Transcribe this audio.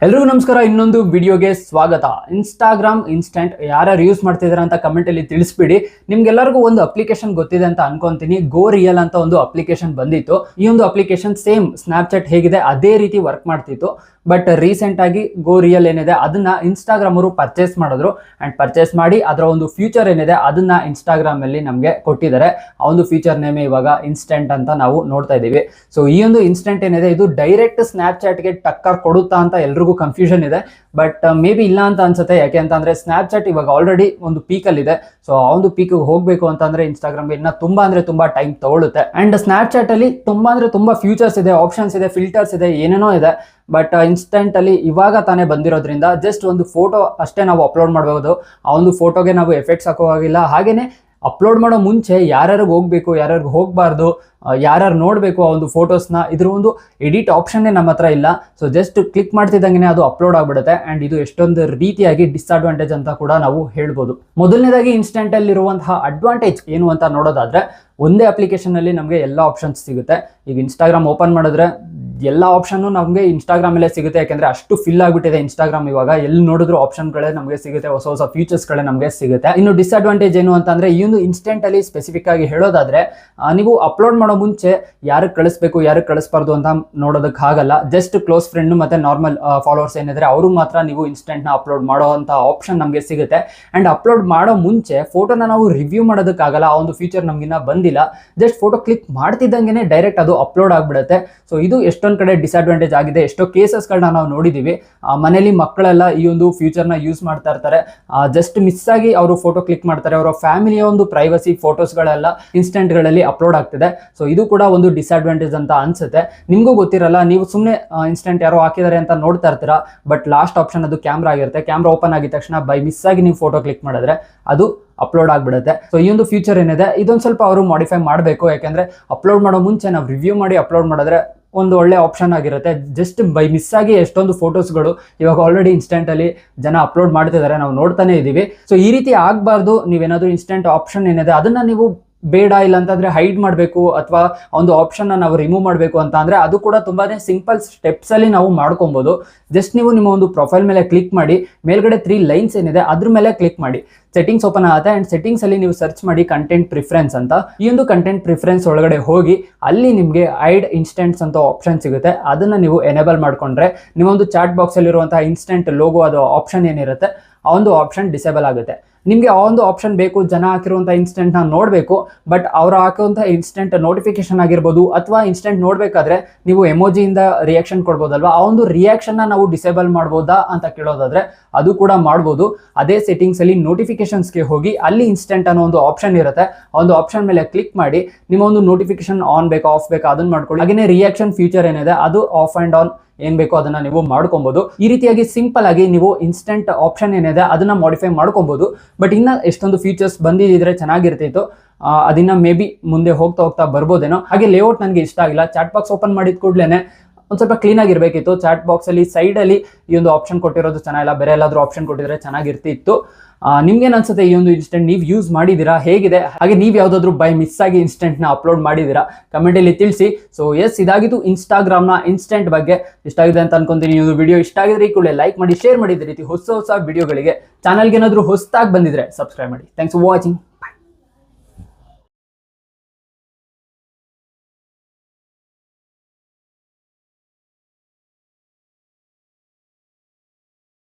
ಎಲ್ರಿಗೂ ನಮಸ್ಕಾರ. ಇನ್ನೊಂದು ವಿಡಿಯೋಗೆ ಸ್ವಾಗತ. ಇನ್ಸ್ಟಾಗ್ರಾಮ್ ಇನ್ಸ್ಟೆಂಟ್ ಯಾರ್ಯಾರು ಯೂಸ್ ಮಾಡ್ತಿದಾರೆ ಅಂತ ಕಮೆಂಟ್ ಅಲ್ಲಿ ತಿಳಿಸ್ಬಿಡಿ. ನಿಮ್ಗೆಲ್ಲರಿಗೂ ಒಂದು ಅಪ್ಲಿಕೇಶನ್ ಗೊತ್ತಿದೆ ಅಂತ ಅನ್ಕೊಂತೀನಿ. ಗೋ ರಿಯಲ್ ಅಂತ ಒಂದು ಅಪ್ಲಿಕೇಶನ್ ಬಂದಿತ್ತು. ಈ ಒಂದು ಅಪ್ಲಿಕೇಶನ್ ಸೇಮ್ ಸ್ನ್ಯಾಪ್ಚಾಟ್ ಹೇಗಿದೆ ಅದೇ ರೀತಿ ವರ್ಕ್ ಮಾಡ್ತಿತ್ತು. ಬಟ್ ರೀಸೆಂಟ್ ಆಗಿ ಗೋ ರಿಯಲ್ ಏನಿದೆ ಅದನ್ನ ಇನ್ಸ್ಟಾಗ್ರಾಮ್ ಅವರು ಪರ್ಚೇಸ್ ಮಾಡಿದ್ರು. ಅಂಡ್ ಪರ್ಚೇಸ್ ಮಾಡಿ ಅದರ ಒಂದು ಫ್ಯೂಚರ್ ಏನಿದೆ ಅದನ್ನ ಇನ್ಸ್ಟಾಗ್ರಾಮ್ ಅಲ್ಲಿ ನಮಗೆ ಕೊಟ್ಟಿದ್ದಾರೆ. ಆ ಒಂದು ಫ್ಯೂಚರ್ ನೇಮ್ ಇವಾಗ ಇನ್ಸ್ಟೆಂಟ್ ಅಂತ ನಾವು ನೋಡ್ತಾ ಇದೀವಿ. ಸೊ ಈ ಒಂದು ಇನ್ಸ್ಟೆಂಟ್ ಏನಿದೆ ಇದು ಡೈರೆಕ್ಟ್ ಸ್ನ್ಯಾಪ್ಚಾಟ್ಗೆ ಟಕ್ಕರ್ ಕೊಡುತ್ತಾ ಅಂತ ಎಲ್ರಿಗೂ ಕನ್ಫ್ಯೂಷನ್ ಇದೆ. ಬಟ್ ಮೇ ಬಿ ಇಲ್ಲ ಅಂತ ಅನ್ಸುತ್ತೆ. ಯಾಕೆ ಅಂತಂದ್ರೆ ಸ್ನ್ಯಾಪ್ಚಾಟ್ ಇವಾಗ ಆಲ್ರೆಡಿ ಒಂದು ಪೀಕ್ ಅಲ್ಲಿ ಇದೆ. ಸೊ ಆ ಒಂದು ಪೀಕ್ ಹೋಗ್ಬೇಕು ಅಂತಂದ್ರೆ ಇನ್ಸ್ಟಾಗ್ರಾಮ್ಗೆ ಇನ್ನ ತುಂಬಾ ಟೈಮ್ ತಗೊಳುತ್ತೆ. ಅಂಡ್ ಸ್ನ್ಯಾಪ್ಚಾಟ್ ಅಲ್ಲಿ ತುಂಬಾ ಫ್ಯೂಚರ್ಸ್ ಇದೆ, ಆಪ್ಷನ್ಸ್ ಇದೆ, ಫಿಲ್ಟರ್ಸ್ ಇದೆ, ಏನೇನೋ ಇದೆ. ಬಟ್ ಇನ್ಸ್ಟೆಂಟ್ ಅಲ್ಲಿ ಇವಾಗ ತಾನೇ ಬಂದಿರೋದ್ರಿಂದ ಜಸ್ಟ್ ಒಂದು ಫೋಟೋ ಅಷ್ಟೇ ನಾವು ಅಪ್ಲೋಡ್ ಮಾಡಬಹುದು. ಆ ಒಂದು ಫೋಟೋಗೆ ನಾವು ಎಫೆಕ್ಟ್ಸ್ ಹಾಕೋವಾಗಿಲ್ಲ. ಹಾಗೇನೆ ಅಪ್ಲೋಡ್ ಮಾಡೋ ಮುಂಚೆ ಯಾರ್ಯಾರಿಗೆ ಹೋಗ್ಬೇಕು, ಯಾರ್ಯಾರಿಗೆ ಹೋಗಬಾರ್ದು, ಯಾರ್ಯಾರು ನೋಡಬೇಕು ಆ ಒಂದು ಫೋಟೋಸ್ನ, ಇದ್ರ ಒಂದು ಎಡಿಟ್ ಆಪ್ಷನ್ನೇ ನಮ್ಮ ಹತ್ರ ಇಲ್ಲ. ಸೊ ಜಸ್ಟ್ ಕ್ಲಿಕ್ ಮಾಡ್ತಿದ್ದಂಗೆ ಅದು ಅಪ್ಲೋಡ್ ಆಗ್ಬಿಡುತ್ತೆ. ಅಂಡ್ ಇದು ಎಷ್ಟೊಂದು ರೀತಿಯಾಗಿ ಡಿಸ್ಅಡ್ವಾಂಟೇಜ್ ಅಂತ ಕೂಡ ನಾವು ಹೇಳ್ಬೋದು. ಮೊದಲನೇದಾಗಿ ಇನ್ಸ್ಟೆಂಟ್ ಅಲ್ಲಿ ಇರುವಂತಹ ಅಡ್ವಾಂಟೇಜ್ ಏನು ಅಂತ ನೋಡೋದಾದ್ರೆ, ಒಂದೇ ಅಪ್ಲಿಕೇಶನ್ ಅಲ್ಲಿ ನಮಗೆ ಎಲ್ಲ ಆಪ್ಷನ್ಸ್ ಸಿಗುತ್ತೆ. ಈಗ ಇನ್ಸ್ಟಾಗ್ರಾಮ್ ಓಪನ್ ಮಾಡಿದ್ರೆ ಎಲ್ಲ ಆಪ್ಷನ್ ನಮಗೆ ಇನ್ಸ್ಟಾಗ್ರಾಮ್ ಅಲ್ಲೇ ಸಿಗುತ್ತೆ. ಯಾಕಂದ್ರೆ ಅಷ್ಟು ಫಿಲ್ ಆಗಿಬಿಟ್ಟಿದೆ ಇನ್ಸ್ಟಾಗ್ರಾಮ್. ಇವಾಗ ಎಲ್ಲಿ ನೋಡಿದ್ರು ಆಪ್ಷನ್ಗಳೇ ನಮಗೆ ಸಿಗುತ್ತೆ, ಹೊಸ ಫೀಚರ್ಸ್ಗಳೇ ನಮಗೆ ಸಿಗುತ್ತೆ. ಇನ್ನು ಡಿಸ್ಅಡ್ವಾಂಟೇಜ್ ಏನು ಅಂತಂದ್ರೆ, ಈ ಒಂದು ಇನ್ಸ್ಟೆಂಟ್ ಅಲ್ಲಿ ಸ್ಪೆಸಿಫಿಕ್ ಆಗಿ ಹೇಳೋದಾದ್ರೆ, ನೀವು ಅಪ್ಲೋಡ್ ಮಾಡೋ ಮುಂಚೆ ಯಾರಿಗೆ ಕಳಿಸ್ಬೇಕು ಯಾರಿಗೆ ಕಳಿಸ್ಬಾರ್ದು ಅಂತ ನೋಡೋದಕ್ಕೆ ಆಗಲ್ಲ. ಜಸ್ಟ್ ಕ್ಲೋಸ್ ಫ್ರೆಂಡ್ ಮತ್ತೆ ನಾರ್ಮಲ್ ಫಾಲೋವರ್ಸ್ ಏನಿದ್ರೆ ಅವ್ರಿಗೆ ಮಾತ್ರ ನೀವು ಇನ್ಸ್ಟೆಂಟ್ ನ ಅಪ್ಲೋಡ್ ಮಾಡೋ ಅಂತ ಆಪ್ಷನ್ ನಮಗೆ ಸಿಗುತ್ತೆ. ಅಂಡ್ ಅಪ್ಲೋಡ್ ಮಾಡೋ ಮುಂಚೆ ಫೋಟೋನ ನಾವು ರಿವ್ಯೂ ಮಾಡೋದಕ್ಕಾಗಲ್ಲ. ಆ ಒಂದು ಫೀಚರ್ ನಮಗಿನ್ನ ಬಂದಿಲ್ಲ. ಜಸ್ಟ್ ಫೋಟೋ ಕ್ಲಿಕ್ ಮಾಡ್ತಿದ್ದಂಗೆ ಡೈರೆಕ್ಟ್ ಅದು ಅಪ್ಲೋಡ್ ಆಗ್ಬಿಡುತ್ತೆ. ಸೊ ಇದು ಎಷ್ಟೊಂದು ಕಡೆ ಡಿಸ್ಅಡ್ವಾಂಟೇಜ್ ಆಗಿದೆ. ಎಷ್ಟೋ ಕೇಸಸ್ಗಳನ್ನ ನಾವು ನೋಡಿದೀವಿ. ಮನೇಲಿ ಮಕ್ಕಳೆಲ್ಲ ಈ ಒಂದು ಫ್ಯೂಚರ್ನ ಯೂಸ್ ಮಾಡ್ತಾ ಇರ್ತಾರೆ. ಜಸ್ಟ್ ಮಿಸ್ ಆಗಿ ಅವರು ಫೋಟೋ ಕ್ಲಿಕ್ ಮಾಡ್ತಾರೆ. ಅವರ ಫ್ಯಾಮಿಲಿಯ ಒಂದು ಪ್ರೈವಸಿ ಫೋಟೋಸ್ಗಳೆಲ್ಲ ಇನ್ಸ್ಟೆಂಟ್ಗಳಲ್ಲಿ ಅಪ್ಲೋಡ್ ಆಗ್ತಿದೆ. ಸೊ ಇದು ಕೂಡ ಒಂದು ಡಿಸ್ಅಡ್ವಾಂಟೇಜ್ ಅಂತ ಅನ್ಸುತ್ತೆ. ನಿಮ್ಗೂ ಗೊತ್ತಿರಲ್ಲ, ನೀವು ಸುಮ್ಮನೆ ಇನ್ಸ್ಟೆಂಟ್ ಯಾರೋ ಹಾಕಿದ್ದಾರೆ ಅಂತ ನೋಡ್ತಾ ಇರ್ತೀರಾ. ಬಟ್ ಲಾಸ್ಟ್ ಆಪ್ಷನ್ ಅದು ಕ್ಯಾಮ್ರಾ ಆಗಿರುತ್ತೆ. ಕ್ಯಾಮ್ರಾ ಓಪನ್ ಆಗಿದ ತಕ್ಷಣ ಬೈ ಮಿಸ್ ಆಗಿ ನೀವು ಫೋಟೋ ಕ್ಲಿಕ್ ಮಾಡಿದ್ರೆ ಅದು ಅಪ್ಲೋಡ್ ಆಗ್ಬಿಡುತ್ತೆ. ಸೊ ಈ ಒಂದು ಫ್ಯೂಚರ್ ಏನಿದೆ ಇದೊಂದು ಸ್ವಲ್ಪ ಅವರು ಮಾಡಿಫೈ ಮಾಡಬೇಕು. ಯಾಕೆಂದ್ರೆ ಅಪ್ಲೋಡ್ ಮಾಡೋ ಮುಂಚೆ ನಾವು ರಿವ್ಯೂ ಮಾಡಿ ಅಪ್ಲೋಡ್ ಮಾಡಿದ್ರೆ ಒಂದು ಒಳ್ಳೆ ಆಪ್ಷನ್ ಆಗಿರುತ್ತೆ. ಜಸ್ಟ್ ಬೈ ಮಿಸ್ ಆಗಿ ಎಷ್ಟೊಂದು ಫೋಟೋಸ್ಗಳು ಇವಾಗ ಆಲ್ರೆಡಿ ಇನ್ಸ್ಟೆಂಟ್ ಅಲ್ಲಿ ಜನ ಅಪ್ಲೋಡ್ ಮಾಡ್ತಿದ್ದಾರೆ, ನಾವು ನೋಡ್ತಾನೆ ಇದೀವಿ. ಸೊ ಈ ರೀತಿ ಆಗಬಾರ್ದು. ನೀವೇನಾದ್ರೂ ಇನ್ಸ್ಟೆಂಟ್ ಆಪ್ಷನ್ ಏನಿದೆ ಅದನ್ನ ನೀವು ಬೇಡ ಇಲ್ಲ ಅಂತಂದ್ರೆ ಹೈಡ್ ಮಾಡಬೇಕು ಅಥವಾ ಒಂದು ಆಪ್ಷನ್ ನಾವು ರಿಮೂವ್ ಮಾಡಬೇಕು ಅಂತ ಅಂದ್ರೆ ಅದು ಕೂಡ ತುಂಬಾನೇ ಸಿಂಪಲ್ ಸ್ಟೆಪ್ಸ್ ಅಲ್ಲಿ ನಾವು ಮಾಡ್ಕೊಬಹುದು. ಜಸ್ಟ್ ನೀವು ನಿಮ್ಮ ಒಂದು ಪ್ರೊಫೈಲ್ ಮೇಲೆ ಕ್ಲಿಕ್ ಮಾಡಿ, ಮೇಲ್ಗಡೆ 3 ಲೈನ್ಸ್ ಏನಿದೆ ಅದ್ರ ಮೇಲೆ ಕ್ಲಿಕ್ ಮಾಡಿ, ಸೆಟ್ಟಿಂಗ್ಸ್ ಓಪನ್ ಆಗುತ್ತೆ. ಅಂಡ್ ಸೆಟ್ಟಿಂಗ್ಸ್ ಅಲ್ಲಿ ನೀವು ಸರ್ಚ್ ಮಾಡಿ ಕಂಟೆಂಟ್ ಪ್ರಿಫರೆನ್ಸ್ ಅಂತ. ಈ ಒಂದು ಕಂಟೆಂಟ್ ಪ್ರಿಫರೆನ್ಸ್ ಒಳಗಡೆ ಹೋಗಿ ಅಲ್ಲಿ ನಿಮಗೆ ಐಡ್ ಇನ್ಸ್ಟೆಂಟ್ಸ್ ಅಂತ ಆಪ್ಷನ್ ಸಿಗುತ್ತೆ. ಅದನ್ನ ನೀವು ಎನೇಬಲ್ ಮಾಡ್ಕೊಂಡ್ರೆ ನಿಮ್ಮ ಒಂದು ಚಾಟ್ ಬಾಕ್ಸ್ ಅಲ್ಲಿ ಇರುವಂತಹ ಇನ್ಸ್ಟೆಂಟ್ ಲೋಗೋ ಅದು ಆಪ್ಷನ್ ಏನಿರುತ್ತೆ ಆ ಒಂದು ಆಪ್ಷನ್ ಡಿಸೇಬಲ್ ಆಗುತ್ತೆ. ನಿಮಗೆ ಆ ಒಂದು ಆಪ್ಷನ್ ಬೇಕು, ಜನ ಹಾಕಿರುವಂಥ ಇನ್ಸ್ಟೆಂಟ್ನ ನೋಡಬೇಕು. ಬಟ್ ಅವ್ರು ಹಾಕುವಂಥ ಇನ್ಸ್ಟೆಂಟ್ ನೋಟಿಫಿಕೇಶನ್ ಆಗಿರ್ಬೋದು ಅಥವಾ ಇನ್ಸ್ಟೆಂಟ್ ನೋಡಬೇಕಾದ್ರೆ ನೀವು ಎಮೋಜಿಯಿಂದ ರಿಯಾಕ್ಷನ್ ಕೊಡ್ಬೋದಲ್ವಾ, ಆ ಒಂದು ರಿಯಾಕ್ಷನ್ನ ನಾವು ಡಿಸೇಬಲ್ ಮಾಡ್ಬೋದಾ ಅಂತ ಕೇಳೋದಾದ್ರೆ ಅದು ಕೂಡ ಮಾಡ್ಬೋದು. ಅದೇ ಸೆಟ್ಟಿಂಗ್ಸ್ ಅಲ್ಲಿ ನೋಟಿಫಿಕೇಶನ್ಸ್ಗೆ ಹೋಗಿ ಅಲ್ಲಿ ಇನ್ಸ್ಟೆಂಟ್ ಅನ್ನೋ ಒಂದು ಆಪ್ಷನ್ ಇರುತ್ತೆ. ಆ ಒಂದು ಆಪ್ಷನ್ ಮೇಲೆ ಕ್ಲಿಕ್ ಮಾಡಿ ನಿಮ್ಮ ಒಂದು ನೋಟಿಫಿಕೇಶನ್ ಆನ್ ಬೇಕಾ ಆಫ್ ಬೇಕಾ ಅದನ್ನ ಮಾಡ್ಕೊಳ್ಳಿ. ಹಾಗೆಯೇ ರಿಯಾಕ್ಷನ್ ಫೀಚರ್ ಏನಿದೆ ಅದು ಆಫ್ ಅಂಡ್ ಆನ್ ಏನ್ ಬೇಕೋ ಅದನ್ನ ನೀವು ಮಾಡ್ಕೊಬಹುದು. ಈ ರೀತಿಯಾಗಿ ಸಿಂಪಲ್ ಆಗಿ ನೀವು ಇನ್ಸ್ಟೆಂಟ್ ಆಪ್ಷನ್ ಏನಿದೆ ಅದನ್ನ ಮಾಡಿಫೈ ಮಾಡ್ಕೊಬಹುದು. ಬಟ್ ಇನ್ನ ಎಷ್ಟೊಂದು ಫೀಚರ್ಸ್ ಬಂದಿದ್ರೆ ಚೆನ್ನಾಗಿರ್ತಿತ್ತು. ಅದನ್ನ ಮೇ ಬಿ ಮುಂದೆ ಹೋಗ್ತಾ ಬರ್ಬೋದೇನೋ. ಹಾಗೆ ಲೇಔಟ್ ನನಗೆ ಇಷ್ಟ ಆಗಿಲ್ಲ. ಚಾಟ್ ಬಾಕ್ಸ್ ಓಪನ್ ಮಾಡಿದ ಕೂಡಲೇ ಒಂದು ಸ್ವಲ್ಪ ಕ್ಲೀನ್ ಆಗಿರ್ಬೇಕಿತ್ತು. ಚಾಟ್ ಬಾಕ್ಸ್ ಅಲ್ಲಿ ಸೈಡ್ ಅಲ್ಲಿ ಈ ಒಂದು ಆಪ್ಷನ್ ಕೊಟ್ಟಿರೋದು ಚೆನ್ನಾಗಿಲ್ಲ. ಬೇರೆ ಎಲ್ಲಾದ್ರೂ ಆಪ್ಷನ್ ಕೊಟ್ಟಿದ್ರೆ ಚೆನ್ನಾಗಿರ್ತಿತ್ತು. ನಿಮ್ಗೇನು ಅನ್ಸುತ್ತೆ ಈ ಒಂದು ಇನ್ಸ್ಟೆಂಟ್ ನೀವು ಯೂಸ್ ಮಾಡಿದ್ದೀರಾ, ಹೇಗಿದೆ? ಹಾಗೆ ನೀವು ಯಾವ್ದಾದ್ರು ಬೈ ಮಿಸ್ ಆಗಿ ಇನ್ಸ್ಟೆಂಟ್ ನ ಅಪ್ಲೋಡ್ ಮಾಡಿದ್ದೀರಾ ಕಮೆಂಟ್ ಅಲ್ಲಿ ತಿಳಿಸಿ. ಸೊ ಎಸ್, ಇದಾಗಿತ್ತು ಇನ್ಸ್ಟಾಗ್ರಾಮ್ ನ ಇನ್ಸ್ಟೆಂಟ್ ಬಗ್ಗೆ. ಇಷ್ಟ ಆಗಿದೆ ಅಂತ ಅನ್ಕೊಂತೀನಿ. ಈ ವಿಡಿಯೋ ಇಷ್ಟ ಆಗಿದ್ರೆ ಈ ಕೂಡಲೇ ಲೈಕ್ ಮಾಡಿ, ಶೇರ್ ಮಾಡಿ. ಇದೇ ರೀತಿ ಹೊಸ ವಿಡಿಯೋಗಳಿಗೆ ಚಾನಲ್ಗೆ ಏನಾದ್ರು ಹೊಸದಾಗಿ ಬಂದಿದ್ರೆ ಸಬ್ಸ್ಕ್ರೈಬ್ ಮಾಡಿ. Thanks for watching.